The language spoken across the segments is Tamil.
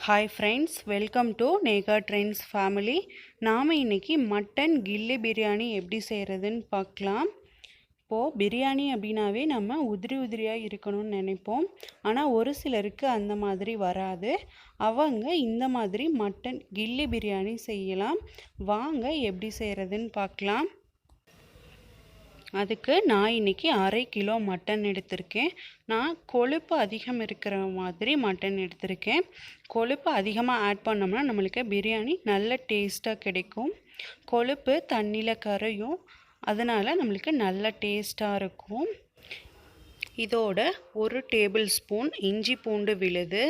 Hi friends, welcome to Negha Trendz family. நாம இன்னைக்கு மட்டன் கில்லி பிரியாணி எப்படி செய்கிறதுன்னு பார்க்கலாம். இப்போது பிரியாணி அப்படின்னாவே நம்ம உதிரி உதிரியாக இருக்கணும்னு நினைப்போம். ஆனால் ஒரு சிலருக்கு அந்த மாதிரி வராது. அவங்க இந்த மாதிரி மட்டன் கில்லி பிரியாணி செய்யலாம். வாங்க எப்படி செய்கிறதுன்னு பார்க்கலாம். அதுக்கு நான் இன்றைக்கி 1/2 கிலோ மட்டன் எடுத்திருக்கேன். நான் கொழுப்பு அதிகம் இருக்கிற மாதிரி மட்டன் எடுத்திருக்கேன். கொழுப்பு அதிகமாக ஆட் பண்ணோம்னா நம்மளுக்கு பிரியாணி நல்ல டேஸ்ட்டாக கிடைக்கும். கொழுப்பு தண்ணியில் கரையும், அதனால் நம்மளுக்கு நல்ல டேஸ்ட்டாக இருக்கும். இதோட 1 டேபிள் ஸ்பூன் இஞ்சி பூண்டு விழுது,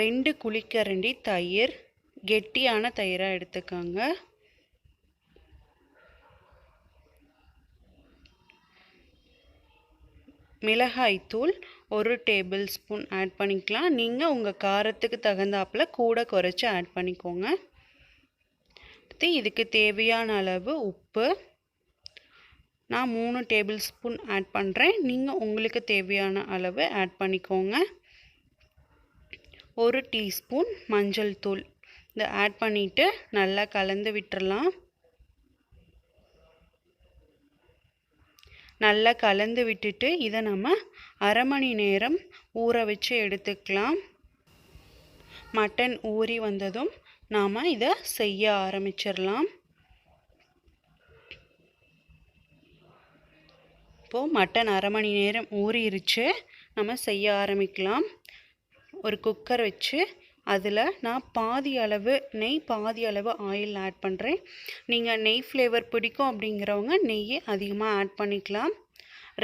2 குழிக்கரண்டி தயிர், கெட்டியான தயிராக எடுத்துக்கோங்க. மிளகாய்த்தூள் 1 டேபிள் ஸ்பூன் ஆட் பண்ணிக்கலாம். நீங்கள் உங்கள் காரத்துக்கு தகுந்தாப்பில் கூட குறைச்சி ஆட் பண்ணிக்கோங்க. இதுக்கு தேவையான அளவு உப்பு நான் 3 டேபிள் ஸ்பூன் ஆட் பண்ணுறேன். நீங்கள் உங்களுக்கு தேவையான அளவு ஆட் பண்ணிக்கோங்க. 1 டீஸ்பூன் மஞ்சள் தூள் இதை ஆட் பண்ணிவிட்டு நல்லா கலந்து விட்டுறலாம். நல்லா கலந்து விட்டுட்டு இதை நம்ம 1/2 மணி நேரம் ஊற வச்சு எடுத்துக்கலாம். மட்டன் ஊறி வந்ததும் நாம் இதை செய்ய ஆரம்பிச்சிடலாம். இப்போது மட்டன் 1/2 மணி நேரம் ஊறிடுச்சு, நம்ம செய்ய ஆரம்பிக்கலாம். ஒரு குக்கர் வச்சு அதில் நான் பாதி அளவு நெய் பாதி அளவு ஆயில் ஆட் பண்ணுறேன். நீங்கள் நெய் ஃப்ளேவர் பிடிக்கும் அப்படிங்கிறவங்க நெய்யை அதிகமாக ஆட் பண்ணிக்கலாம்.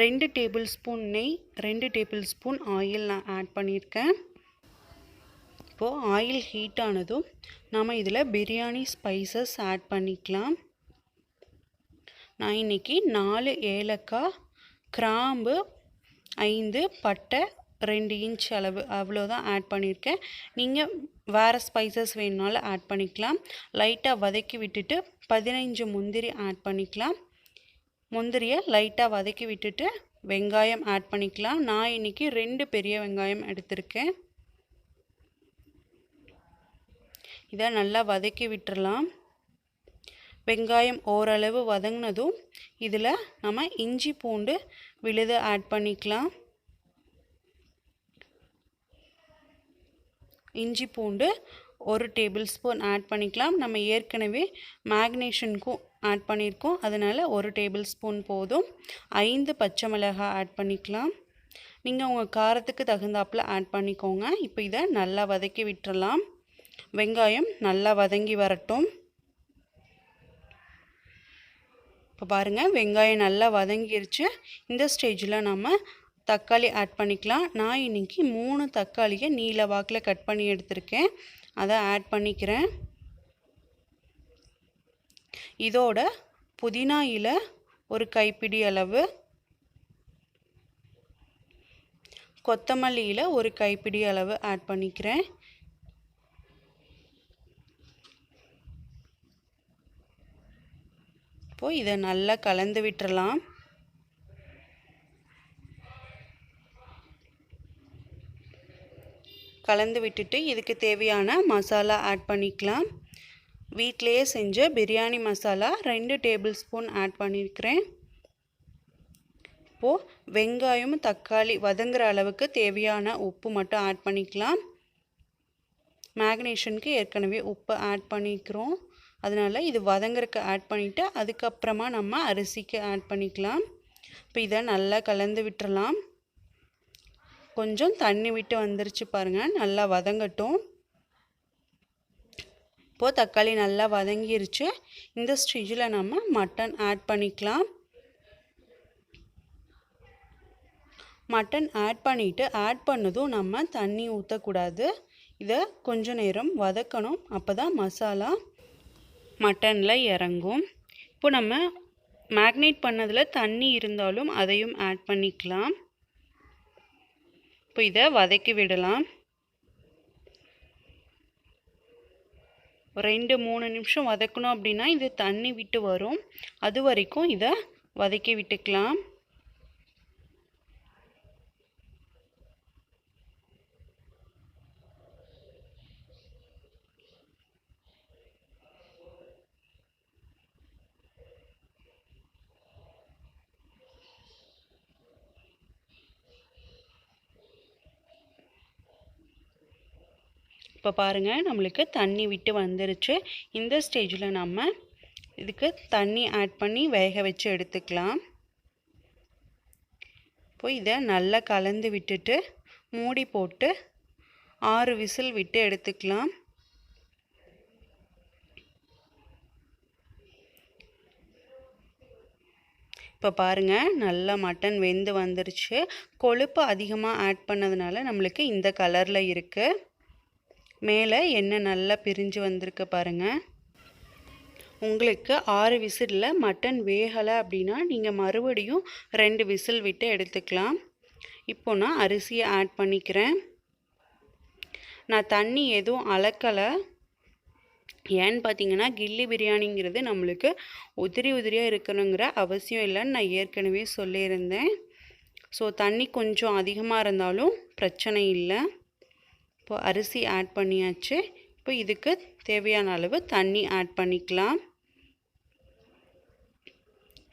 2 டேபிள் ஸ்பூன் நெய், 2 டேபிள் ஸ்பூன் ஆயில் நான் ஆட் பண்ணியிருக்கேன். இப்போது ஆயில் ஹீட் ஆனதும் நாம் இதில் பிரியாணி ஸ்பைசஸ் ஆட் பண்ணிக்கலாம். நான் இன்றைக்கி 4 ஏலக்காய், கிராம்பு 5, பட்டை 2 இன்ச் அளவு அவ்வளோதான் ஆட் பண்ணியிருக்கேன். நீங்கள் வேறு ஸ்பைசஸ் வேணுனாலும் ஆட் பண்ணிக்கலாம். லைட்டாக வதக்கி விட்டுட்டு 15 முந்திரி ஆட் பண்ணிக்கலாம். முந்திரியை லைட்டாக வதக்கி விட்டுட்டு வெங்காயம் ஆட் பண்ணிக்கலாம். நான் இன்றைக்கி 2 பெரிய வெங்காயம் எடுத்திருக்கேன். இதை நல்லா வதக்கி விட்டுறலாம். வெங்காயம் ஓரளவு வதங்கினதும் இதில் நம்ம இஞ்சி பூண்டு விழுது ஆட் பண்ணிக்கலாம். இஞ்சி பூண்டு 1 டேபிள் ஸ்பூன் ஆட் பண்ணிக்கலாம். நம்ம ஏற்கனவே மேக்னேஷனுக்கும் ஆட் பண்ணியிருக்கோம், அதனால் 1 டேபிள் ஸ்பூன் போதும். 5 பச்சை மிளகாய் ஆட் பண்ணிக்கலாம். நீங்கள் உங்கள் காரத்துக்கு தகுந்தாப்பில் ஆட் பண்ணிக்கோங்க. இப்போ இதை நல்லா வதக்கி விட்டுறலாம். வெங்காயம் நல்லா வதங்கி வரட்டும். இப்போ பாருங்கள், வெங்காயம் நல்லா வதங்கிருச்சு. இந்த ஸ்டேஜில் நம்ம தக்காளி ஆட் பண்ணிக்கலாம். நான் இன்றைக்கி 3 தக்காளியை நீல வாக்கில் கட் பண்ணி எடுத்திருக்கேன், அதை ஆட் பண்ணிக்கிறேன். இதோட புதினா இலை 1 கைப்பிடி அளவு, கொத்தமல்லி இலை 1 கைப்பிடி அளவு ஆட் பண்ணிக்கிறேன். இப்போது இதை நல்லா கலந்து விட்டுறலாம். கலந்து விட்டுட்டு இதுக்கு தேவையான மசாலா ஆட் பண்ணிக்கலாம். வீட்டிலையே செஞ்ச biryani masala 2 tablespoon add பண்ணியிருக்கிறேன். இப்போது வெங்காயம் தக்காளி வதங்குற அளவுக்கு தேவையான உப்பு மட்டும் ஆட் பண்ணிக்கலாம். மேக்னேஷனுக்கு ஏற்கனவே உப்பு ஆட் பண்ணிக்கிறோம், அதனால் இது வதங்குறதுக்கு ஆட் பண்ணிவிட்டு அதுக்கப்புறமா நம்ம அரிசிக்கு ஆட் பண்ணிக்கலாம். இப்போ இதை நல்லா கலந்து விட்டுறலாம். கொஞ்சம் தண்ணி விட்டு வந்துருச்சு பாருங்கள், நல்லா வதங்கட்டும். இப்போது தக்காளி நல்லா வதங்கிருச்சு. இந்த ஸ்டேஜில் நம்ம மட்டன் ஆட் பண்ணிக்கலாம். மட்டன் ஆட் பண்ணிவிட்டு ஆட் பண்ணதும் நம்ம தண்ணி ஊற்றக்கூடாது. இதை கொஞ்ச நேரம் வதக்கணும், அப்போ தான் மசாலா மட்டனில் இறங்கும். இப்போ நம்ம மேக்னேட் பண்ணதில் தண்ணி இருந்தாலும் அதையும் ஆட் பண்ணிக்கலாம். இப்போ இதை வதக்கி விடலாம். 2-3 நிமிஷம் வதக்கணும் அப்படின்னா இது தண்ணி விட்டு வரும், அது வரைக்கும் இதை வதக்கி விட்டுக்கலாம். இப்போ பாருங்கள் நம்மளுக்கு தண்ணி விட்டு வந்துருச்சு. இந்த ஸ்டேஜில் நம்ம இதுக்கு தண்ணி ஆட் பண்ணி வேக வச்சு எடுத்துக்கலாம். இப்போ இதை நல்லா கலந்து விட்டுட்டு மூடி போட்டு 6 விசில் விட்டு எடுத்துக்கலாம். இப்போ பாருங்கள் நல்லா மட்டன் வெந்து வந்துருச்சு. கொழுப்பு அதிகமாக ஆட் பண்ணதுனால நம்மளுக்கு இந்த கலரில் இருக்குது. மேலே எண்ணெய் நல்லா பிரிஞ்சு வந்திருக்கு பாருங்கள். உங்களுக்கு 6 விசிலில் மட்டன் வேகலை அப்படின்னா நீங்கள் மறுபடியும் 2 விசில் விட்டு எடுத்துக்கலாம். இப்போ நான் அரிசியை ஆட் பண்ணிக்கிறேன். நான் தண்ணி எதுவும் அளக்கலை. ஏன்னு பார்த்தீங்கன்னா கில்லி பிரியாணிங்கிறது நம்மளுக்கு உதிரி உதிரியாக இருக்கணுங்கிற அவசியம் இல்லைன்னு நான் ஏற்கனவே சொல்லியிருந்தேன். ஸோ தண்ணி கொஞ்சம் அதிகமாக இருந்தாலும் பிரச்சனை இல்லை. இப்போ அரிசி ஆட் பண்ணியாச்சு. இப்போ இதுக்கு தேவையான அளவு தண்ணி ஆட் பண்ணிக்கலாம்.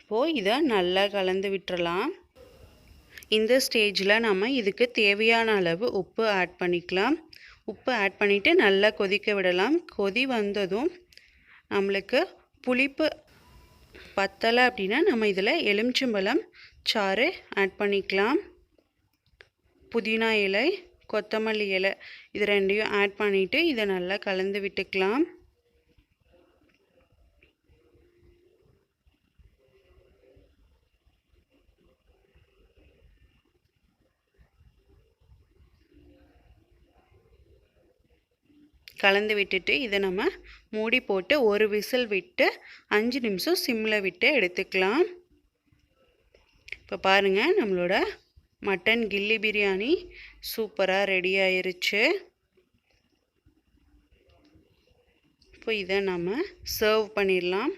இப்போது இதை நல்லா கலந்து விட்டுறலாம். இந்த ஸ்டேஜில் நம்ம இதுக்கு தேவையான அளவு உப்பு ஆட் பண்ணிக்கலாம். உப்பு ஆட் பண்ணிவிட்டு நல்லா கொதிக்க விடலாம். கொதி வந்ததும் நம்மளுக்கு புளிப்பு பத்தலை அப்படின்னா நம்ம இதில் எலுமிச்சம்பழம் சாறு ஆட் பண்ணிக்கலாம். புதினா இலை, கொத்தமல்லி இலை இது ரெண்டையும் ஆட் பண்ணிவிட்டு இதை நல்லா கலந்து விட்டுக்கலாம். கலந்து விட்டுட்டு இதை நம்ம மூடி போட்டு 1 விசில் விட்டு 5 நிமிஷம் சிம்மில் விட்டு எடுத்துக்கலாம். இப்போ பாருங்கள் நம்மளோட மட்டன் கில்லி பிரியாணி சூப்பராக ரெடி ஆயிருச்சு. இப்போ இதை நம்ம சர்வ் பண்ணிடலாம்.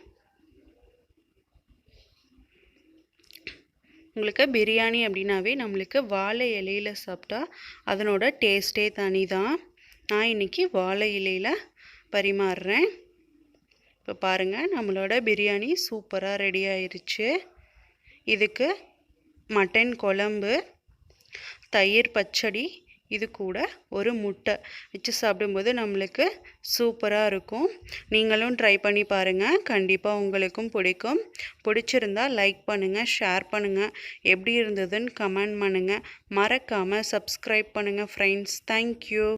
உங்களுக்கு பிரியாணி அப்படின்னாவே நம்மளுக்கு வாழை இலையில் சாப்பிட்டா அதனோட டேஸ்ட்டே தனி தான். நான் இன்றைக்கி வாழை இலையில் பரிமாறுறேன். இப்போ பாருங்கள் நம்மளோட பிரியாணி சூப்பராக ரெடி ஆயிருச்சு. இதுக்கு மட்டன் குழம்பு, தயிர் பச்சடி, இது கூட ஒரு முட்டை வச்சு சாப்பிடும்போது நம்மளுக்கு சூப்பராக இருக்கும். நீங்களும் ட்ரை பண்ணி பாருங்கள். கண்டிப்பாக உங்களுக்கும் பிடிக்கும். பிடிச்சிருந்தால் லைக் பண்ணுங்கள், ஷேர் பண்ணுங்கள், எப்படி இருந்ததுன்னு கமெண்ட் பண்ணுங்கள். மறக்காமல் சப்ஸ்கிரைப் பண்ணுங்கள் ஃப்ரெண்ட்ஸ். தேங்க்யூ.